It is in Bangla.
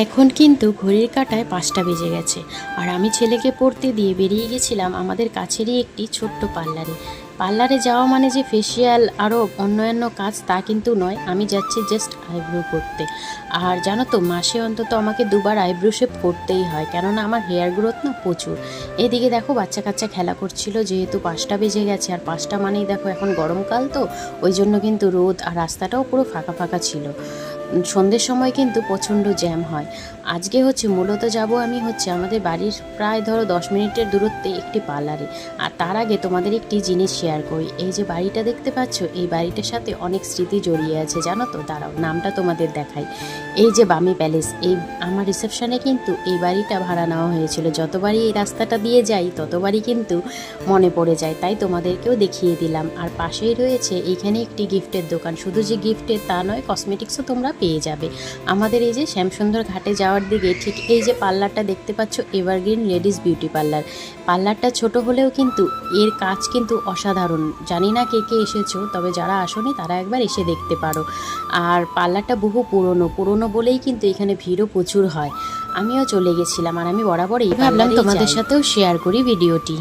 এখন কিন্তু ঘড়ির কাঁটায় 5টা বেজে গেছে আর আমি ছেলেকে পড়তে দিয়ে বেরিয়ে গেছিলাম আমাদের কাছেরই একটি ছোট্ট পার্লারে যাওয়া মানে যে ফেসিয়াল আরও অন্যান্য কাজ তা কিন্তু নয়। আমি যাচ্ছি জাস্ট আইব্রো করতে। আর জানো তো মাসে অন্তত আমাকে 2বার আইব্রো শেভ করতেই হয়, কেননা আমার হেয়ার গ্রোথ না প্রচুর। এদিকে দেখো বাচ্চা কাচ্চা খেলা করছিল, যেহেতু 5টা বেজে গেছে আর 5টা মানেই দেখো এখন গরমকাল, তো ওই জন্য কিন্তু রোদ আর রাস্তাটাও পুরো ফাঁকা ফাঁকা ছিল। সন্ধ্যের সময় কিন্তু প্রচণ্ড জ্যাম হয়। আজকে মূলত যাব আমি আমাদের বাড়ির প্রায় ধরো 10 মিনিটের দূরত্বে একটি পার্লারে। আর তার আগে তোমাদের একটি জিনিস শেয়ার করি। এই যে বাড়িটা দেখতে পাচ্ছ, এই বাড়িটার সাথে অনেক স্মৃতি জড়িয়ে আছে জানো তো। দাঁড়াও নামটা তোমাদের দেখাই। এই যে বামি প্যালেস, এই আমার রিসেপশনে কিন্তু এই বাড়িটা ভাড়া নেওয়া হয়েছিল। যতবারই এই রাস্তাটা দিয়ে যাই ততবারই কিন্তু মনে পড়ে যায়, তাই তোমাদেরকেও দেখিয়ে দিলাম। আর পাশেই রয়েছে এইখানে একটি গিফটের দোকান। শুধু যে গিফটের তা নয়, কসমেটিক্সও তোমরা পেয়ে যাবে। আমাদের এই যে শ্যামসুন্দর ঘাটে যাওয়ার দিকে ঠিক এই যে পার্লারটা দেখতে পাচ্ছ, এভারগ্রিন লেডিস বিউটি পার্লার। পার্লারটা ছোট হলেও কিন্তু এর কাজ কিন্তু অসাধারণ। জানি না কে কে এসেছো, তবে যারা আসোনি তারা একবার এসে দেখতে পারো। আর পার্লারটা বহু পুরনো বলেই কিন্তু এখানে ভিড়ও প্রচুর হয়। আমিও চলে গেছিলাম আর আমি বরাবরই ভাবলাম তোমাদের সাথেও শেয়ার করি ভিডিওটি।